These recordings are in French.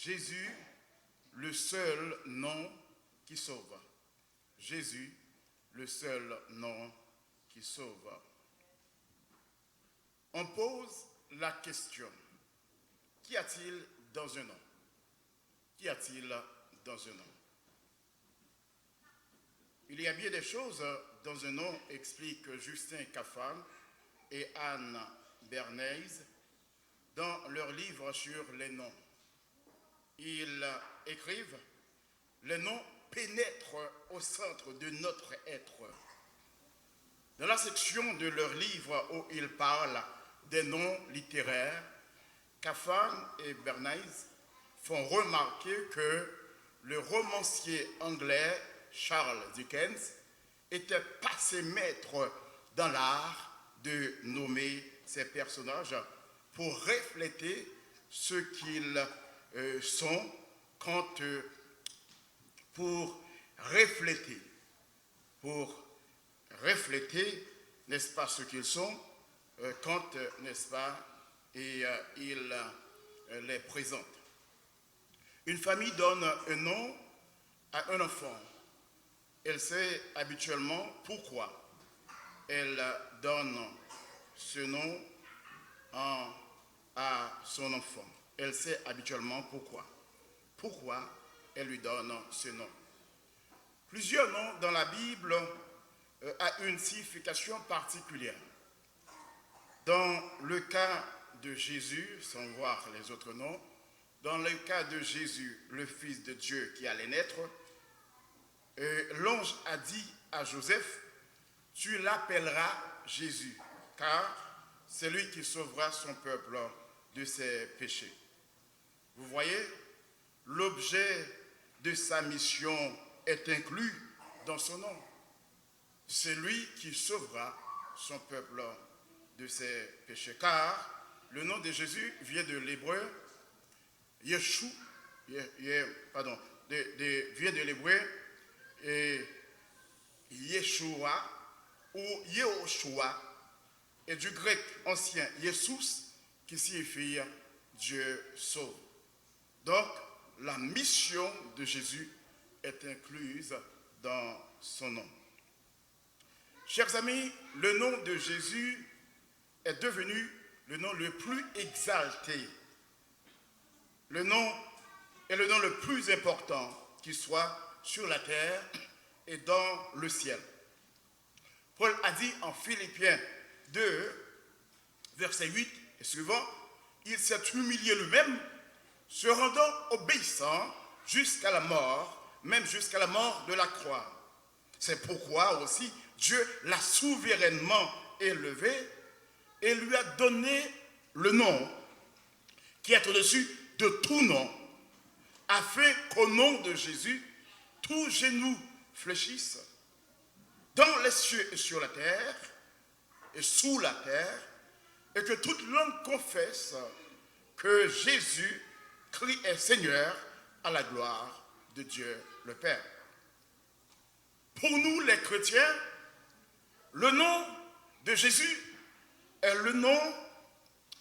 Jésus, le seul nom qui sauve. Jésus, le seul nom qui sauve. On pose la question, qu'y a-t-il dans un nom? Qu'y a-t-il dans un nom? Il y a bien des choses dans un nom, explique Justin Caffarn et Anne Bernays dans leur livre sur les noms. Ils écrivent « Les noms pénètrent au centre de notre être ». Dans la section de leur livre où ils parlent des noms littéraires, Caffarn et Bernays font remarquer que le romancier anglais Charles Dickens était passé maître dans l'art de nommer ses personnages pour refléter ce qu'ils sont pour refléter, n'est-ce pas, ce qu'ils sont quand, n'est-ce pas, et il les présente. Une famille donne un nom à un enfant. Elle sait habituellement pourquoi elle donne ce nom à son enfant. Elle sait habituellement pourquoi. Pourquoi elle lui donne ce nom. Plusieurs noms dans la Bible a une signification particulière. Dans le cas de Jésus, sans voir les autres noms, dans le cas de Jésus, le Fils de Dieu qui allait naître, l'ange a dit à Joseph, tu l'appelleras Jésus, car c'est lui qui sauvera son peuple de ses péchés. Vous voyez, l'objet de sa mission est inclus dans son nom. C'est lui qui sauvera son peuple de ses péchés. Car le nom de Jésus vient de l'hébreu vient de l'hébreu Yeshua ou Yehoshua et du grec ancien Jesus qui signifie Dieu sauve. Donc, la mission de Jésus est incluse dans son nom. Chers amis, le nom de Jésus est devenu le nom le plus exalté. Le nom est le nom le plus important qui soit sur la terre et dans le ciel. Paul a dit en Philippiens 2, verset 8 et suivant, il s'est humilié lui-même, se rendant obéissant jusqu'à la mort, même jusqu'à la mort de la croix. C'est pourquoi aussi Dieu l'a souverainement élevé et lui a donné le nom qui est au-dessus de tout nom, afin qu'au nom de Jésus, tout genou fléchisse, dans les cieux et sur la terre, et sous la terre, et que toute langue confesse que Jésus-Christ est Seigneur à la gloire de Dieu le Père. Pour nous les chrétiens, le nom de Jésus est le nom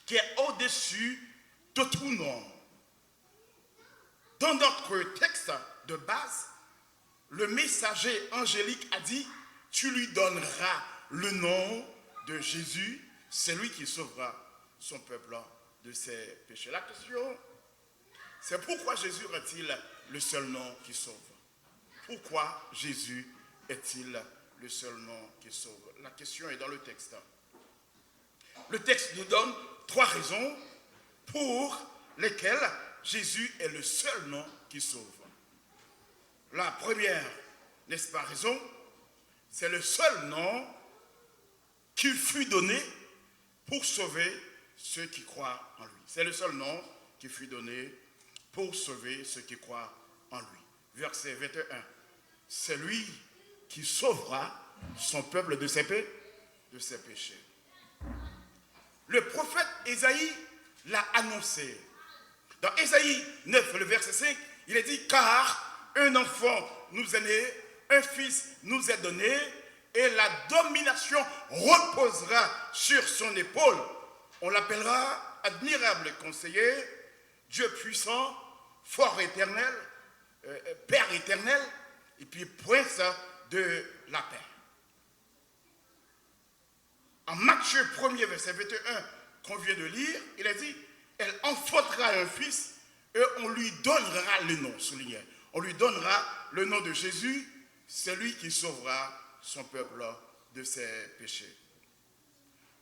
qui est au-dessus de tout nom. Dans notre texte de base, le messager angélique a dit « Tu lui donneras le nom de Jésus, c'est lui qui sauvera son peuple de ses péchés. » La question, c'est pourquoi Jésus est-il le seul nom qui sauve? Pourquoi Jésus est-il le seul nom qui sauve? La question est dans le texte. Le texte nous donne 3 raisons pour lesquelles Jésus est le seul nom qui sauve. La première, n'est-ce pas, raison, c'est le seul nom qui fut donné pour sauver ceux qui croient en lui. C'est le seul nom qui fut donné pour sauver ceux qui croient en lui. Verset 21. C'est lui qui sauvera son peuple de ses péchés. Le prophète Ésaïe l'a annoncé. Dans Ésaïe 9, le verset 5, il est dit « Car un enfant nous est né, un fils nous est donné, et la domination reposera sur son épaule. On l'appellera admirable conseiller, Dieu puissant, fort éternel, Père éternel, et puis prince de la paix. En Matthieu 1er, verset 21, qu'on vient de lire, il a dit, elle enfantera un fils et on lui donnera le nom, souligné. On lui donnera le nom de Jésus, celui qui sauvera son peuple de ses péchés.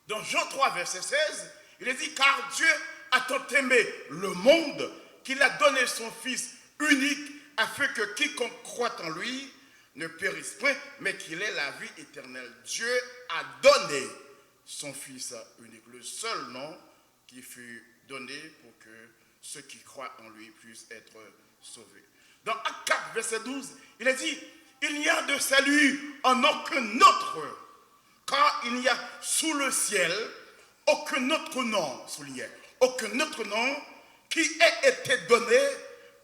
Dans Jean 3, verset 16, il est dit, car Dieu a tant aimé le monde qu'il a donné son Fils unique afin que quiconque croit en lui ne périsse point, mais qu'il ait la vie éternelle. Dieu a donné son Fils unique, le seul nom qui fut donné pour que ceux qui croient en lui puissent être sauvés. Dans Acte 4, verset 12, il est dit, il n'y a de salut en aucun autre, car il n'y a sous le ciel aucun autre nom, souligné, aucun autre nom qui ait été donné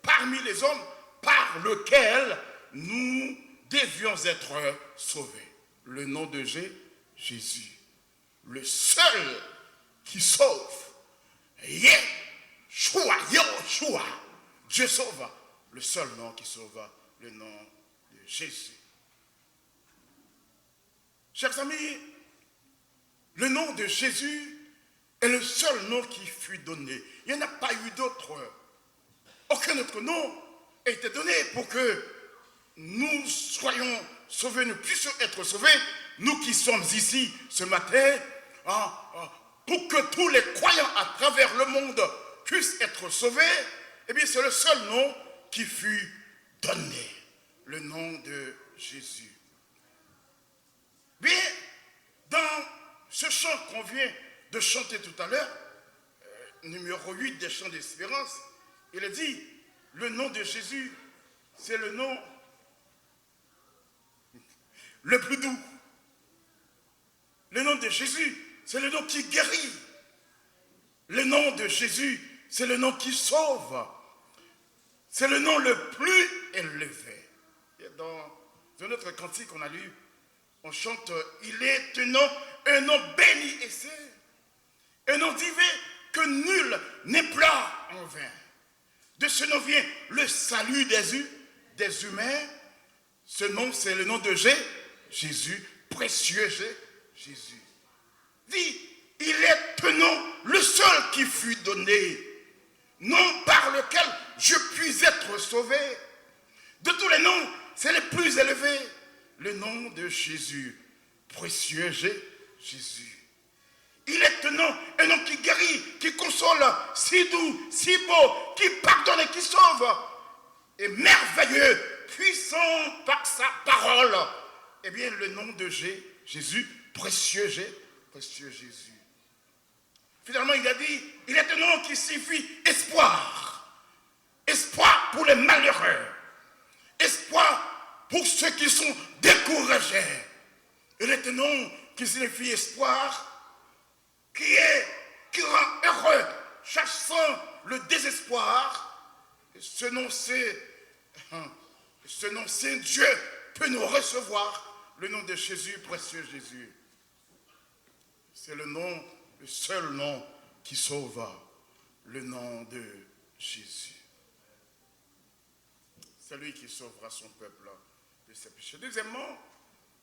parmi les hommes par lequel nous devions être sauvés. Le nom de Jésus, le seul qui sauve. Yeshua, Dieu sauve. Le seul nom qui sauve, le nom de Jésus. Chers amis, le nom de Jésus est le seul nom qui fut donné. Il n'y en a pas eu d'autre. Aucun autre nom a été donné pour que nous soyons sauvés, nous puissions être sauvés, nous qui sommes ici ce matin, pour que tous les croyants à travers le monde puissent être sauvés. Eh bien, c'est le seul nom qui fut donné, le nom de Jésus. Bien, dans ce chant qu'on vient de chanter tout à l'heure, numéro 8 des chants d'espérance, il est dit, le nom de Jésus, c'est le nom le plus doux. Le nom de Jésus, c'est le nom qui guérit. Le nom de Jésus, c'est le nom qui sauve. C'est le nom le plus élevé. Et dans un autre cantique qu'on a lu, on chante, il est un nom béni et saint, un nom divin que nul n'éplore en vain. De ce nom vient le salut des humains. Ce nom, c'est le nom de Jésus, précieux Jésus. Dit, il est un nom, le seul qui fut donné, nom par lequel je puis être sauvé. De tous les noms, c'est le plus élevé, le nom de Jésus, précieux Jésus. Il est un nom qui guérit, qui console, si doux, si beau, qui pardonne et qui sauve. Et merveilleux, puissant par sa parole. Eh bien, le nom de Jésus, précieux Jésus. Finalement, il a dit, il est un nom qui signifie espoir. Espoir pour les malheureux. Espoir pour ceux qui sont découragés. Il est un nom qui signifie espoir, qui rend heureux, chassant le désespoir. Et ce nom, c'est Dieu peut nous recevoir, le nom de Jésus, précieux Jésus. C'est le seul nom qui sauve, le nom de Jésus. C'est lui qui sauvera son peuple de ses péchés. Deuxièmement,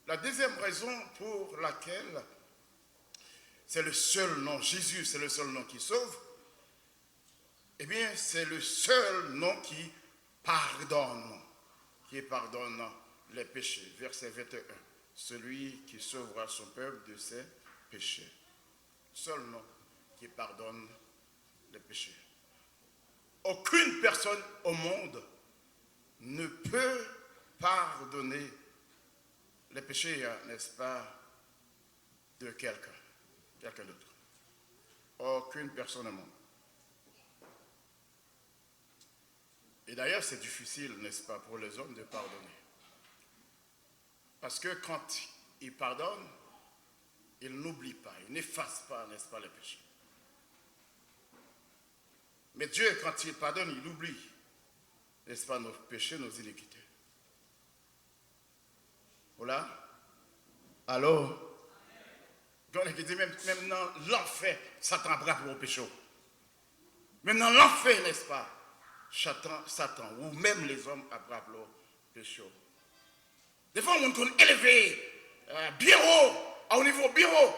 la deuxième raison pour laquelle c'est le seul nom, Jésus, c'est le seul nom qui sauve, eh bien, c'est le seul nom qui pardonne les péchés. Verset 21, celui qui sauvera son peuple de ses péchés. Seul nom qui pardonne les péchés. Aucune personne au monde ne peut pardonner les péchés, n'est-ce pas, de quelqu'un d'autre. Aucune personne au monde. Et d'ailleurs, c'est difficile, n'est-ce pas, pour les hommes de pardonner. Parce que quand ils pardonnent, ils n'oublient pas, ils n'effacent pas, n'est-ce pas, les péchés. Mais Dieu, quand il pardonne, il oublie, n'est-ce pas, nos péchés, nos iniquités. Voilà. Alors, donc, il dit même dans l'enfer, Satan braque vos péchés. Même dans l'enfer, n'est-ce pas, Satan, ou même les hommes après le péché. Des fois, on est élevé bien haut, au niveau bien haut.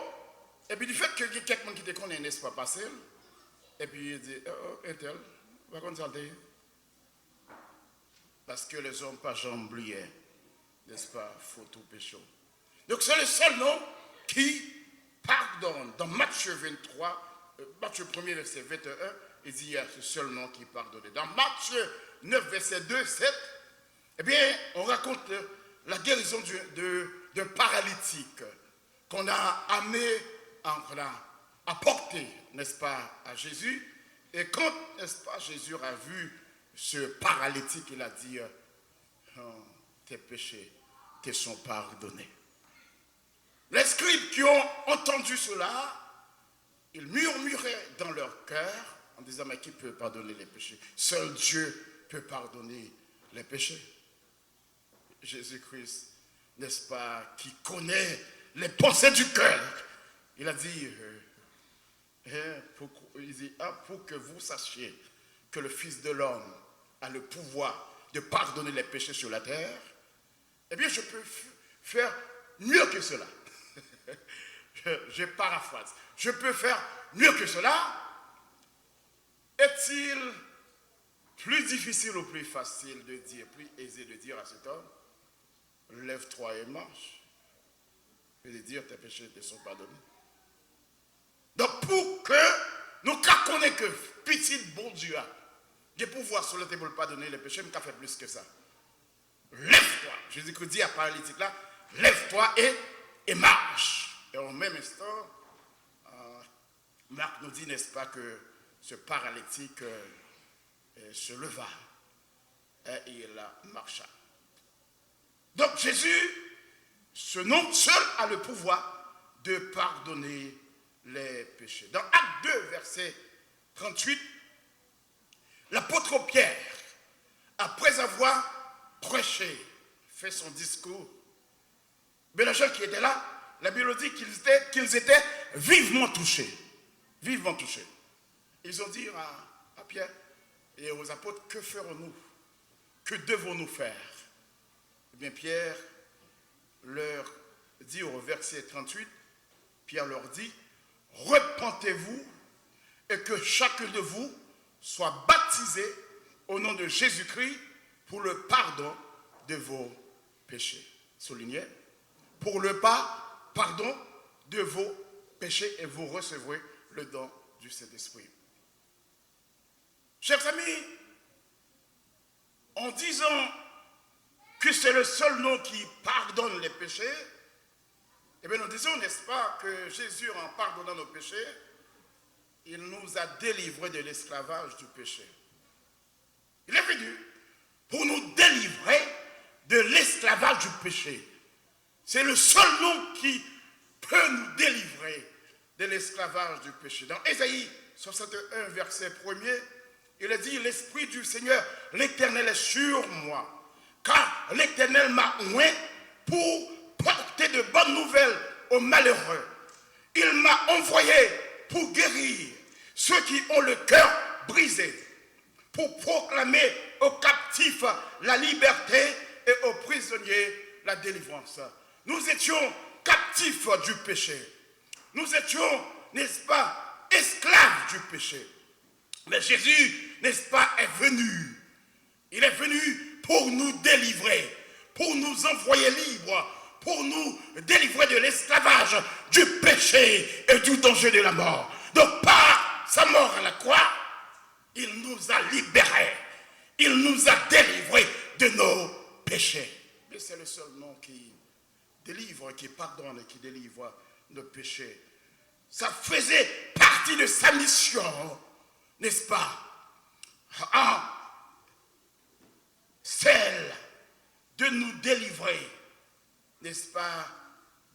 Et puis du fait que quelqu'un qui te connaît, n'est-ce pas, passé, et puis il dit, un tel, va consulter. Parce que les hommes pas jamais oublié, n'est-ce pas, faut tout péché. Donc c'est le seul nom qui pardonne. Dans Matthieu 23, Matthieu 1er, verset 21, il dit, il y a ce seul nom qui pardonne. Dans Matthieu 9, verset 2, 7, eh bien, on raconte la guérison d'un paralytique qu'on a amené, qu'on a apporté, n'est-ce pas, à Jésus. Et quand, n'est-ce pas, Jésus a vu ce paralytique, il a dit, tes péchés te sont pardonnés. Les scribes qui ont entendu cela, ils murmuraient dans leur cœur en disant, mais qui peut pardonner les péchés? Seul Dieu peut pardonner les péchés. Jésus-Christ, n'est-ce pas, qui connaît les pensées du cœur, il a dit, pour que vous sachiez que le Fils de l'homme a le pouvoir de pardonner les péchés sur la terre, eh bien je peux faire mieux que cela. Je paraphrase. Je peux faire mieux que cela. Est-il plus difficile ou plus facile de dire, plus aisé de dire à cet homme, lève-toi et marche, et de dire tes péchés te sont pardonnés? Donc pour que nous connaissions que petit bon Dieu a des pouvoirs sur le terre pour pardonner les péchés, mais qu'a fait plus que ça. Lève-toi. Jésus-Christ dit à paralytique là, lève-toi et marche. Et en même instant, Marc nous dit, n'est-ce pas, que ce paralytique se leva et il marcha. Donc Jésus, ce nom seul a le pouvoir de pardonner les péchés. Dans Acte 2, verset 38, l'apôtre Pierre, après avoir prêché, fait son discours, mais les gens qui étaient là, la Bible dit qu'ils étaient vivement touchés. Vivement touchés. Ils ont dit à Pierre et aux apôtres, que ferons-nous? Que devons-nous faire? Eh bien, Pierre leur dit au verset 38, Pierre leur dit, repentez-vous et que chacun de vous soit baptisé au nom de Jésus-Christ pour le pardon de vos péchés. Soulignez, pour le pardon de vos péchés, et vous recevrez le don du Saint-Esprit. Chers amis, en disant que c'est le seul nom qui pardonne les péchés, eh bien nous disons, n'est-ce pas, que Jésus, en pardonnant nos péchés, il nous a délivrés de l'esclavage du péché. Il est venu pour nous délivrer de l'esclavage du péché. C'est le seul nom qui peut nous délivrer de l'esclavage du péché. Dans Ésaïe 61, verset 1er, il est dit, l'Esprit du Seigneur, l'Éternel est sur moi, car l'Éternel m'a oint pour porter de bonnes nouvelles aux malheureux. Il m'a envoyé pour guérir ceux qui ont le cœur brisé, pour proclamer aux captifs la liberté et aux prisonniers la délivrance. Nous étions captifs du péché. Nous étions, n'est-ce pas, esclaves du péché. Mais Jésus, n'est-ce pas, est venu. Il est venu pour nous délivrer, pour nous envoyer libres, pour nous délivrer de l'esclavage, du péché et du danger de la mort. Donc par sa mort à la croix, il nous a libérés. Il nous a délivrés de nos péchés. Mais c'est le seul nom qui délivre, qui pardonne et qui délivre nos péchés. Ça faisait partie de sa mission, n'est-ce pas? Celle de nous délivrer, n'est-ce pas,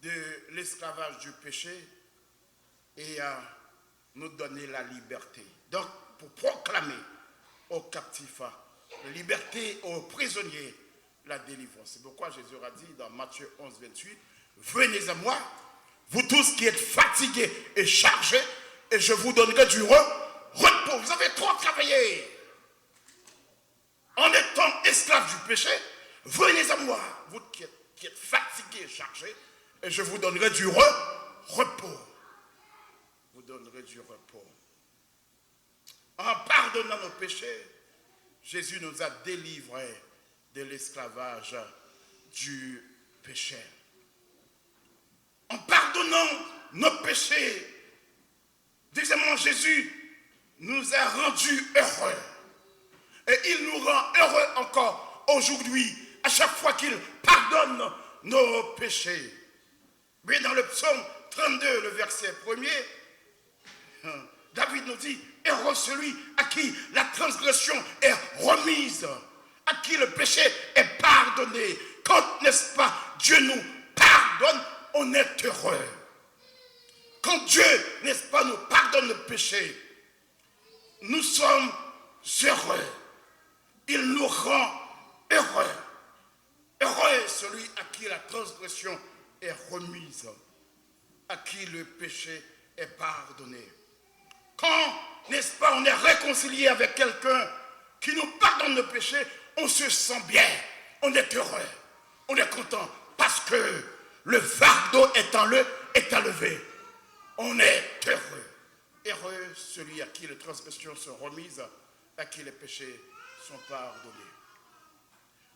de l'esclavage du péché et nous donner la liberté. Donc, pour proclamer aux captifs la liberté, aux prisonniers la délivrance. C'est pourquoi Jésus a dit dans Matthieu 11, 28, venez à moi, vous tous qui êtes fatigués et chargés, et je vous donnerai du repos. Vous avez trop travaillé. esclaves du péché, venez à moi, vous qui êtes fatigués et chargés, et je vous donnerai du repos. Vous donnerai du repos. En pardonnant nos péchés, Jésus nous a délivrés de l'esclavage du péché. En pardonnant nos péchés, deuxièmement, Jésus nous a rendus heureux. Et il nous rend heureux encore aujourd'hui, à chaque fois qu'il pardonne nos péchés. Mais dans le psaume 32, le verset 1er, David nous dit, heureux celui à qui la transgression est remise, à qui le péché est pardonné. Quand, n'est-ce pas, Dieu nous pardonne, on est heureux. Quand Dieu, n'est-ce pas, nous pardonne le péché, nous sommes heureux. Il nous rend heureux. Heureux est celui à qui la transgression est remise, à qui le péché est pardonné. Quand, n'est-ce pas, on est réconcilié avec quelqu'un qui nous pardonne le péché, on se sent bien, on est heureux, on est content, parce que le fardeau est enlevé. On est heureux. Heureux celui à qui les transgressions sont remises, à qui les péchés sont pardonnés.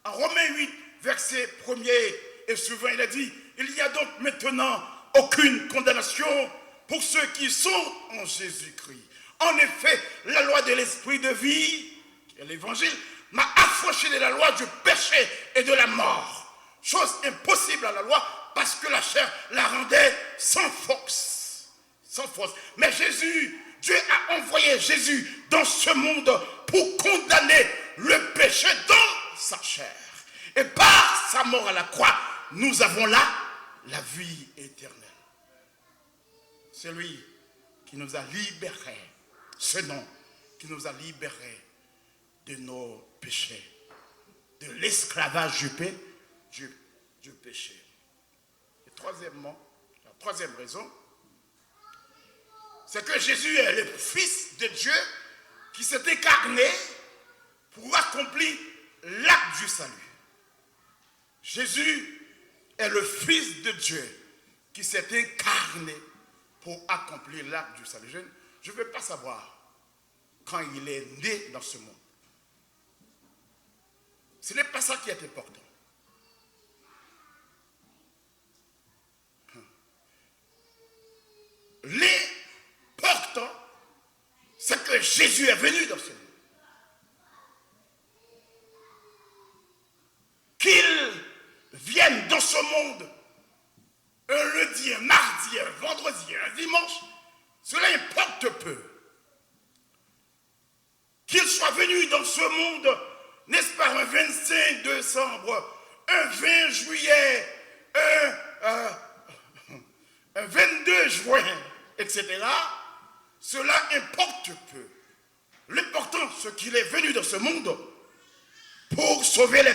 En Romains 8, verset 1er et suivant, il a dit, il n'y a donc maintenant aucune condamnation pour ceux qui sont en Jésus-Christ. En effet, la loi de l'esprit de vie, qui est l'évangile, m'a affranchi de la loi du péché et de la mort. Chose impossible à la loi parce que la chair la rendait sans force. Sans force. Mais Jésus, Dieu a envoyé Jésus dans ce monde pour condamner le péché dans sa chair. Et par sa mort à la croix, nous avons là la vie éternelle. C'est lui qui nous a libérés, ce nom qui nous a libérés de nos péchés, de l'esclavage du péché. Et troisièmement, la troisième raison, c'est que Jésus est le Fils de Dieu qui s'est incarné pour accomplir l'acte du salut. Jésus est le Fils de Dieu qui s'est incarné pour accomplir l'acte du salut. Je ne veux pas savoir quand il est né dans ce monde. Ce n'est pas ça qui est important. L'important, c'est que Jésus est venu dans ce monde. Qu'il vienne dans ce monde un lundi, un mardi, un vendredi, un dimanche, cela importe peu. Qu'il soit venu dans ce monde, n'est-ce pas, un 25 décembre, un 20 juillet, un 22 juin, etc., cela importe peu. L'important, c'est qu'il est venu dans ce monde pour sauver les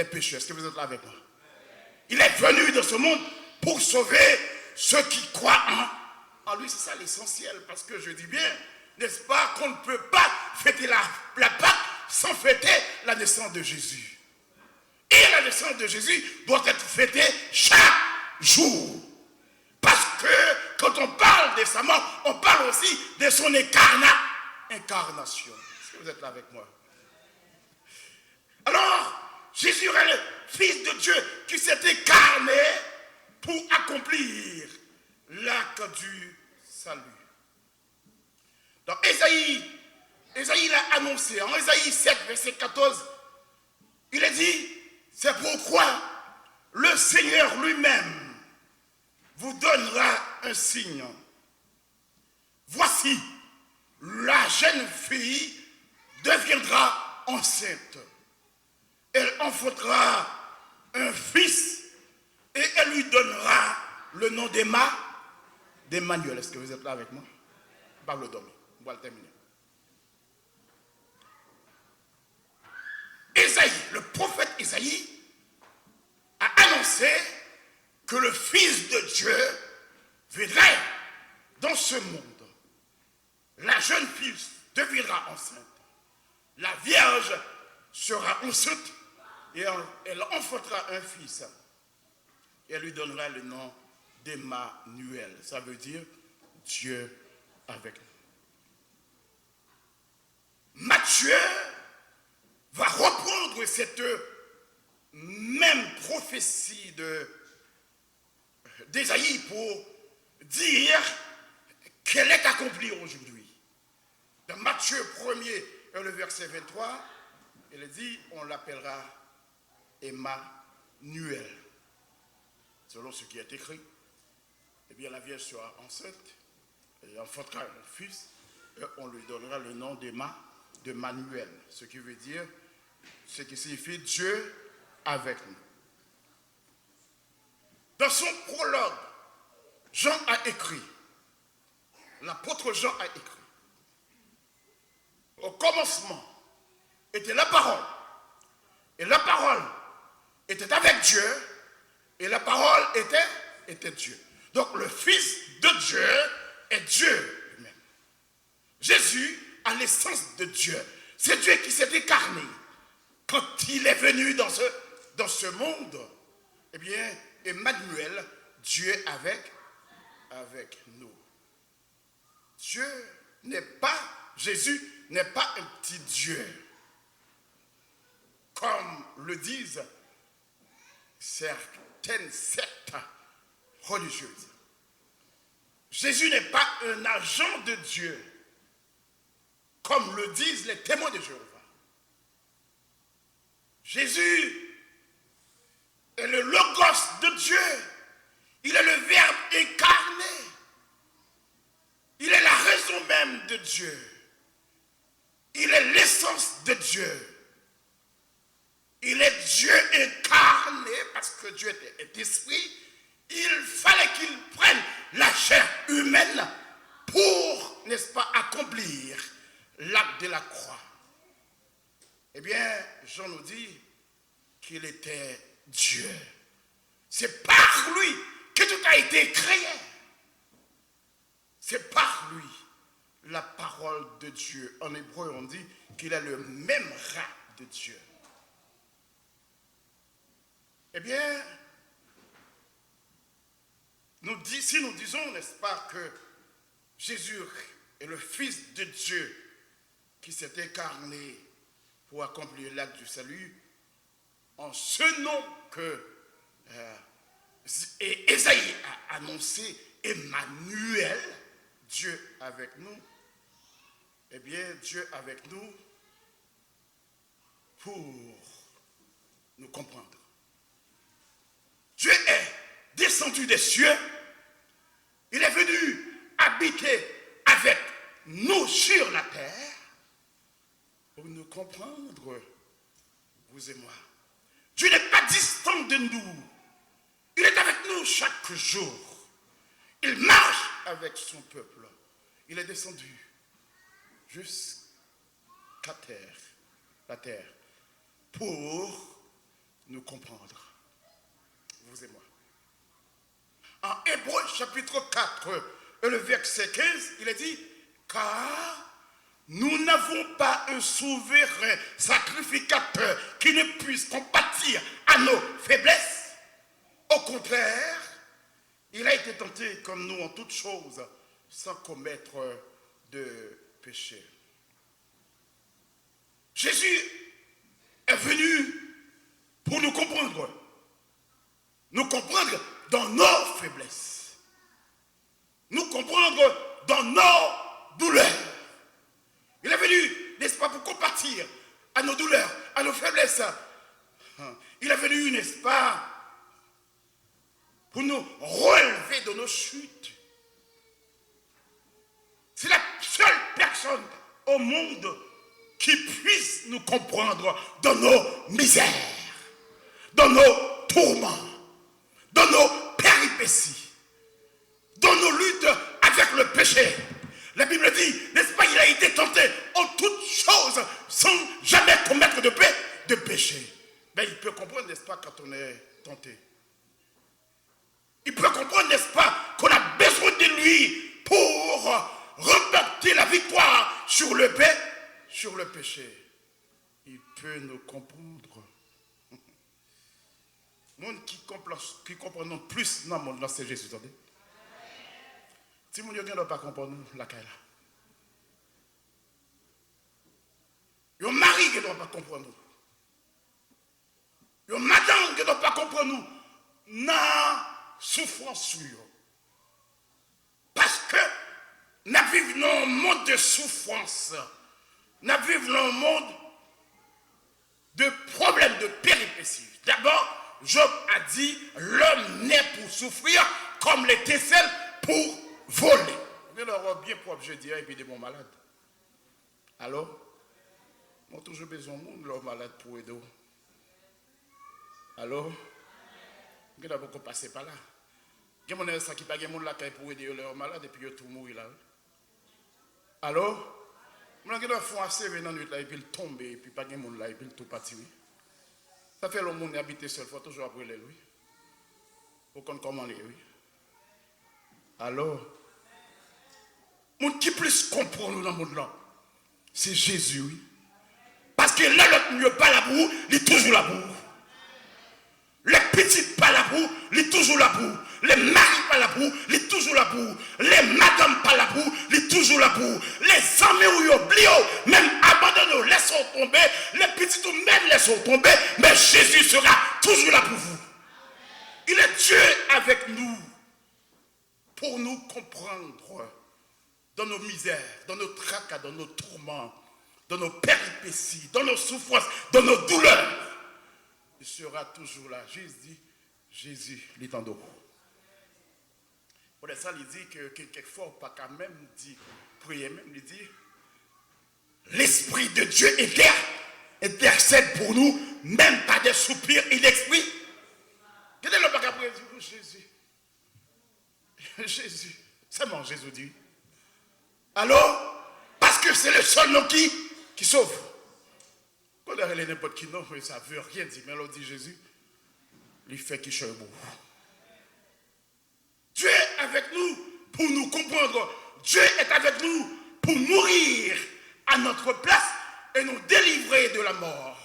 pécheurs. Est-ce que vous êtes là avec moi? Il est venu dans ce monde pour sauver ceux qui croient en lui. C'est ça l'essentiel, parce que je dis bien, n'est-ce pas, qu'on ne peut pas fêter la Pâque sans fêter la naissance de Jésus. Et la naissance de Jésus doit être fêtée chaque jour. Parce que quand on parle de sa mort, on parle aussi de son incarnation. Est-ce que vous êtes là avec moi? Alors, Jésus est le Fils de Dieu qui s'est incarné pour accomplir l'acte du salut. Dans Ésaïe l'a annoncé, en Ésaïe 7, verset 14, il a dit, c'est pourquoi le Seigneur lui-même vous donnera un signe. Voici, la jeune fille deviendra enceinte. Elle enfantera un fils et elle lui donnera le nom d'Emmanuel. Est-ce que vous êtes là avec moi? Parle d'homme. On va le terminer. Ésaïe, le prophète Ésaïe, a annoncé que le Fils de Dieu viendrait dans ce monde. La jeune fille deviendra enceinte. La Vierge sera enceinte et elle enfantera un fils. Et elle lui donnera le nom d'Emmanuel. Ça veut dire Dieu avec nous. Matthieu va reprendre cette même prophétie d'Ésaïe pour dire qu'elle est accomplie aujourd'hui. Dans Matthieu 1er, le verset 23, il dit, on l'appellera Emmanuel. Selon ce qui est écrit, eh bien la Vierge sera enceinte, elle enfantera un fils, et on lui donnera le nom d'Emmanuel, ce qui veut dire, ce qui signifie Dieu avec nous. Dans son prologue, Jean a écrit, l'apôtre Jean a écrit, au commencement était la parole, et la parole était avec Dieu, et la parole était Dieu. Donc le Fils de Dieu est Dieu lui-même. Jésus a l'essence de Dieu. C'est Dieu qui s'est incarné. Quand il est venu dans ce monde, eh bien, Emmanuel, Dieu avec nous. Jésus n'est pas un petit Dieu, comme le disent certaines sectes religieuses. Jésus n'est pas un agent de Dieu, comme le disent les témoins de Jéhovah. Jésus est le Logos de Dieu. Il est le Verbe incarné. Il est la raison même de Dieu. Il est l'essence de Dieu. Il est Dieu incarné parce que Dieu est esprit. Il fallait qu'il prenne la chair humaine pour, n'est-ce pas, accomplir l'acte de la croix. Eh bien, Jean nous dit qu'il était Dieu. C'est par lui que tout a été créé. C'est par lui la parole de Dieu. En hébreu, on dit qu'il a le même rang de Dieu. Eh bien, si nous disons, n'est-ce pas, que Jésus est le Fils de Dieu qui s'est incarné pour accomplir l'acte du salut, en ce nom que Ésaïe a annoncé, Emmanuel, Dieu avec nous, eh bien, Dieu avec nous pour nous comprendre. Dieu est descendu des cieux, il est venu habiter avec nous sur la terre pour nous comprendre, vous et moi. Dieu n'est pas distant de nous, il est avec nous chaque jour. Il marche avec son peuple. Il est descendu jusqu'à la terre, pour nous comprendre, vous et moi. En Hébreux chapitre 4, et le verset 15, il est dit, car nous n'avons pas un souverain sacrificateur qui ne puisse compatir à nos faiblesses. Au contraire, il a été tenté comme nous en toutes choses, sans commettre de péché. Jésus est venu pour nous comprendre dans nos faiblesses, nous comprendre dans nos douleurs. Il est venu, n'est-ce pas, pour compatir à nos douleurs, à nos faiblesses. Il est venu, n'est-ce pas, pour nous relever de nos chutes. C'est la seule personne au monde qui puisse nous comprendre dans nos misères, dans nos tourments, dans nos péripéties, dans nos luttes avec le péché. La Bible dit, n'est-ce pas, il a été tenté en toutes choses sans jamais commettre de péché. Mais il peut comprendre, n'est-ce pas, quand on est tenté. Il peut comprendre, n'est-ce pas, qu'on a besoin de lui pour remporter la victoire sur le péché. il peut nous comprendre. Le monde qui comprend plus dans le monde, c'est Jésus. Attendez. Si mon Dieu ne doit pas comprendre la caille là. Il y a un mari qui ne doit pas comprendre nous. Il y a une madame qui ne doit pas comprendre nous. Non, souffrance. Parce que nous vivons dans un monde de souffrance. Nous vivons dans un monde de problèmes, de péripéties. D'abord, Job a dit, l'homme naît pour souffrir comme les tesselles pour voler. Vous avez bien propre, je dirais, et puis des bons malades. Alors, on a toujours besoin de monde, l'homme malade pour aider. Alors, vous avez beaucoup passé par là. Il y a des gens qui ne peuvent pas pour aider leurs malades et puis ils tout mourir là. Alors, vous avez des gens assez dans la nuit là et puis ils tombent et puis pas de monde là et puis ils tout partir. Ça fait le monde qui habite seul, il faut toujours appeler lui. Il faut qu'on commande lui. Alors, le monde qui plus comprend nous dans le monde là, c'est Jésus. Oui. Parce que là, l'autre mieux pas là pour, il est toujours là pour. Les petites pas là pour, il est toujours là pour. Les maris pas là pour, il est toujours là pour. Les madames pas là pour, il est toujours là pour. Les amis ou oubliés, même abandonnés, laissons tomber. Les petites ou même laissons tomber. Mais Jésus sera toujours là pour vous. Il est Dieu avec nous pour nous comprendre dans nos misères, dans nos tracas, dans nos tourments, dans nos péripéties, dans nos souffrances, dans nos douleurs. Il sera toujours là. Jésus dit, Jésus, il est en dos. Pour ça, il dit que quelquefois, pas quand même dit, prier même, il dit, l'Esprit de Dieu intercède pour nous, même pas des soupirs, il exprime. Qu'est-ce que le bac après dit, Jésus, Jésus, c'est mon Jésus dit. Alors, parce que c'est le seul nom qui sauve. Quand on a n'importe qui non, ça ne veut rien dire, mais on dit Jésus, il fait qu'il soit beau. Dieu est avec nous pour nous comprendre. Dieu est avec nous pour mourir à notre place et nous délivrer de la mort.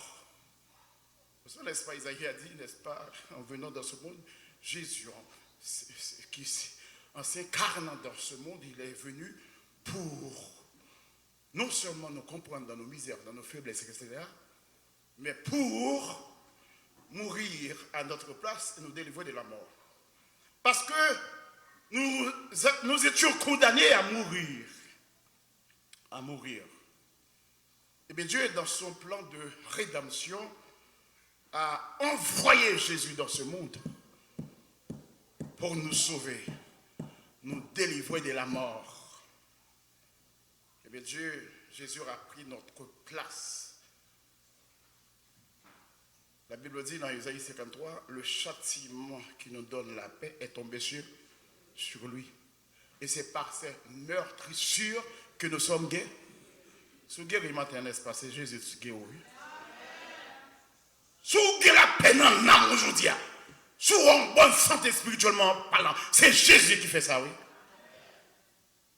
N'est-ce pas, Isaïe a dit, n'est-ce pas, en venant dans ce monde, Jésus, en s'incarnant dans ce monde, il est venu pour non seulement nous comprendre dans nos misères, dans nos faiblesses, etc., mais pour mourir à notre place et nous délivrer de la mort. Parce que nous étions condamnés à mourir. À mourir. Et bien Dieu, dans son plan de rédemption, a envoyé Jésus dans ce monde pour nous sauver, nous délivrer de la mort. Et bien Jésus a pris notre place. La Bible dit dans Isaïe 53, le châtiment qui nous donne la paix est tombé sur lui. Et c'est par ces meurtrissures que nous sommes guéris. Sous guéri matin, n'est-ce pas? C'est Jésus qui est guéri. Sous guéri la peine en âme aujourd'hui, sous en bonne santé spirituellement parlant, c'est Jésus qui fait ça, oui.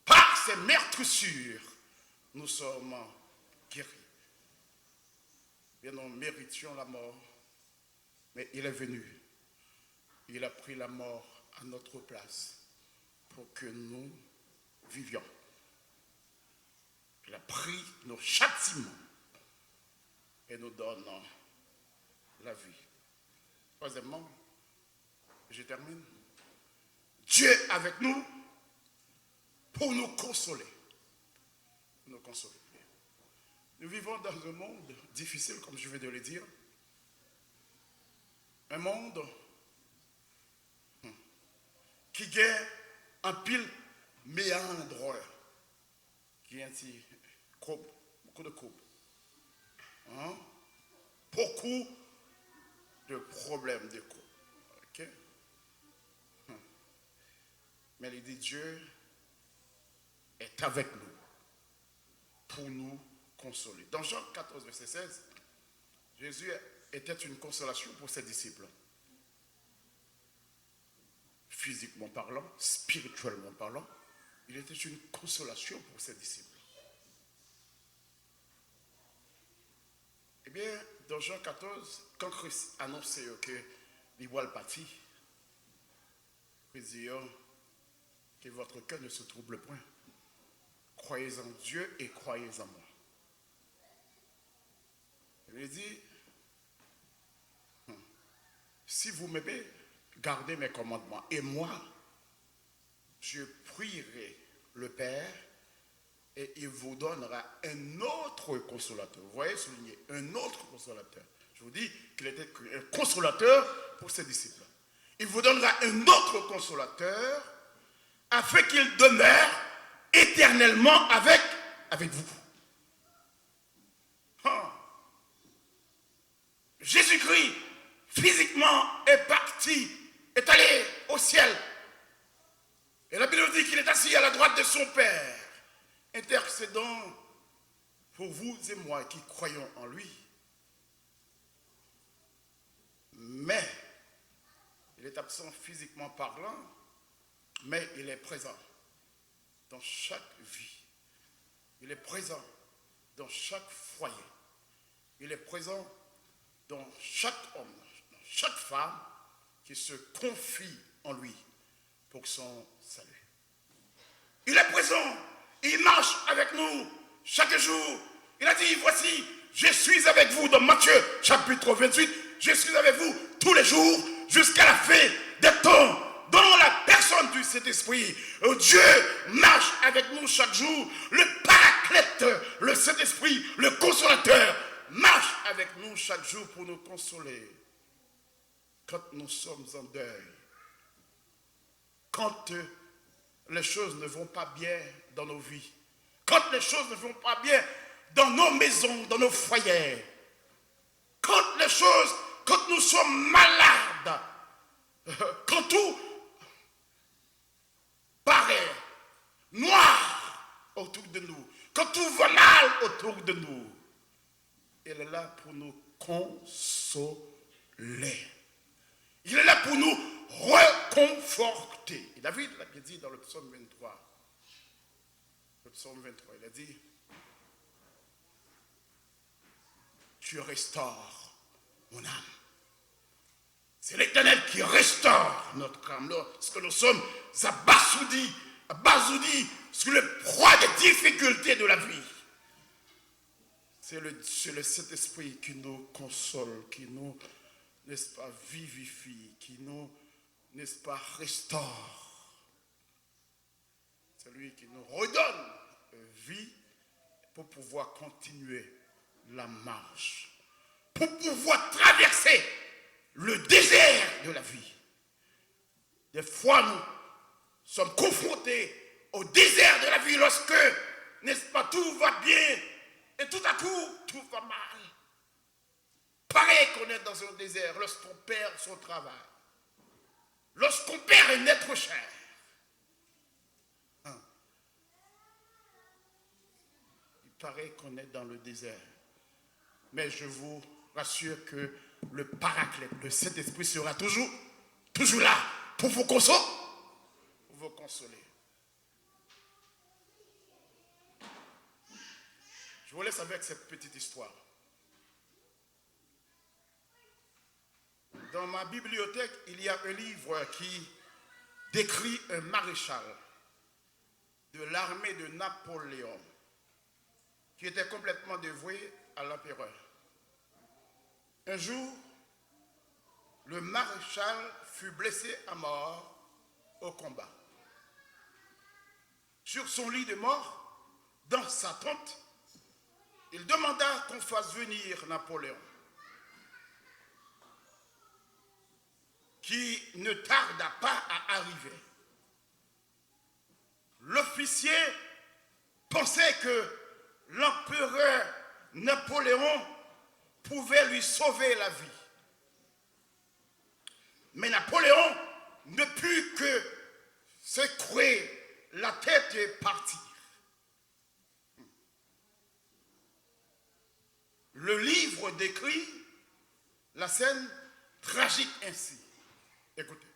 Par ces meurtrissures, nous sommes guéris. Bien, nous méritions la mort. Mais il est venu, il a pris la mort à notre place pour que nous vivions. Il a pris nos châtiments et nous donne la vie. Troisièmement, je termine, Dieu avec nous pour nous consoler. Pour nous consoler. Nous vivons dans un monde difficile, comme je viens de le dire. Un monde qui gagne un pile méandre, qui est ainsi beaucoup de courbes, beaucoup de problèmes de courbes. Okay? Mais il dit Dieu est avec nous pour nous consoler. Dans Jean 14, verset 16, Jésus était une consolation pour ses disciples. Physiquement parlant, spirituellement parlant, il était une consolation pour ses disciples. bien, dans Jean 14, quand Christ annonce que il voit le parti, il dit que votre cœur ne se trouble point. Croyez en Dieu et croyez en moi. Il dit, si vous m'aimez, gardez mes commandements. Et moi, je prierai le Père et il vous donnera un autre consolateur. Vous voyez, souligné, un autre consolateur. Je vous dis qu'il était un consolateur pour ses disciples. Il vous donnera un autre consolateur afin qu'il demeure éternellement avec vous. Jésus-Christ, physiquement, est parti, est allé au ciel. Et la Bible dit qu'il est assis à la droite de son Père, intercédant pour vous et moi qui croyons en lui. Mais, il est absent physiquement parlant, mais il est présent dans chaque vie. Il est présent dans chaque foyer. Il est présent dans chaque homme, dans chaque femme qui se confie en lui pour son salut. Il est présent, il marche avec nous chaque jour. Il a dit, voici, je suis avec vous dans Matthieu chapitre 28, je suis avec vous tous les jours jusqu'à la fin des temps. Dans la personne du Saint-Esprit, Dieu marche avec nous chaque jour. Le Paraclète, le Saint-Esprit, le Consolateur, marche avec nous chaque jour pour nous consoler. Quand nous sommes en deuil, quand les choses ne vont pas bien dans nos vies, quand les choses ne vont pas bien dans nos maisons, dans nos foyers, quand nous sommes malades, quand tout paraît noir autour de nous, quand tout va mal autour de nous, il est là pour nous consoler. Il est là pour nous reconforter. Et David l'a dit dans le psaume 23. Le psaume 23, il a dit, tu restaures mon âme. C'est l'Éternel qui restaure notre âme. Lorsque nous sommes abasourdis sur le poids des difficultés de la vie. C'est le Saint-Esprit qui nous console, qui nous, n'est-ce pas, vivifie, qui nous, n'est-ce pas, restaure. C'est lui qui nous redonne vie pour pouvoir continuer la marche, pour pouvoir traverser le désert de la vie. Des fois, nous sommes confrontés au désert de la vie lorsque, n'est-ce pas, tout va bien et tout à coup, tout va mal. Pareil qu'on est dans un désert lorsqu'on perd son travail, lorsqu'on perd un être cher. Il paraît qu'on est dans le désert. Mais je vous rassure que le Paraclète, le Saint-Esprit sera toujours là pour vous consoler. Je vous laisse avec cette petite histoire. Dans ma bibliothèque, il y a un livre qui décrit un maréchal de l'armée de Napoléon qui était complètement dévoué à l'empereur. Un jour, le maréchal fut blessé à mort au combat. Sur son lit de mort, dans sa tente, il demanda qu'on fasse venir Napoléon, qui ne tarda pas à arriver. L'officier pensait que l'empereur Napoléon pouvait lui sauver la vie. Mais Napoléon ne put que secouer la tête et partir. Le livre décrit la scène tragique ainsi. Écoutez.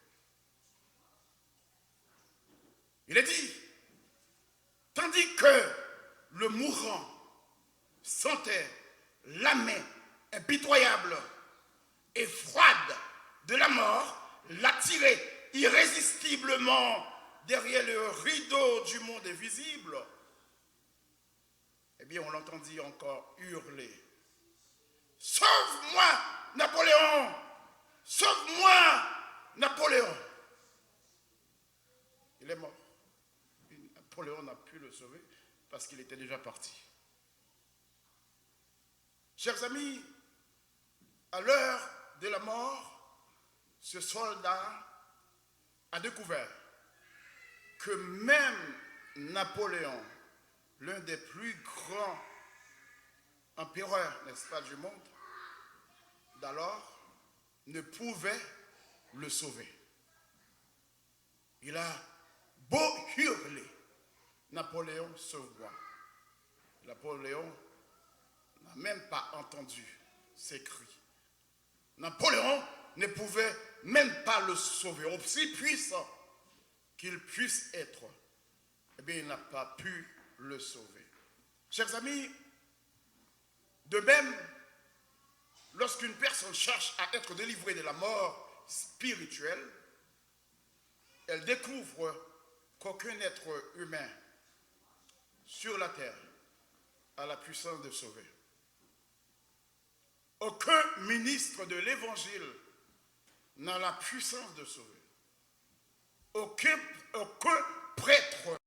Il est dit, tandis que le mourant sentait la main impitoyable et froide de la mort l'attirait irrésistiblement derrière le rideau du monde invisible, eh bien on l'entendit encore hurler: sauve-moi, Napoléon! Sauve-moi, Napoléon! Il est mort. Napoléon n'a pu le sauver parce qu'il était déjà parti. Chers amis, à l'heure de la mort, ce soldat a découvert que même Napoléon, l'un des plus grands empereurs, n'est-ce pas, du monde, d'alors, ne pouvait le sauver. Il a beau hurler: Napoléon, sauve-moi. Napoléon n'a même pas entendu ces cris. Napoléon ne pouvait même pas le sauver. Aussi puissant qu'il puisse être, eh bien, il n'a pas pu le sauver. Chers amis, de même, lorsqu'une personne cherche à être délivrée de la mort spirituelle, elle découvre qu'aucun être humain sur la terre a la puissance de sauver. Aucun ministre de l'Évangile n'a la puissance de sauver. Aucun prêtre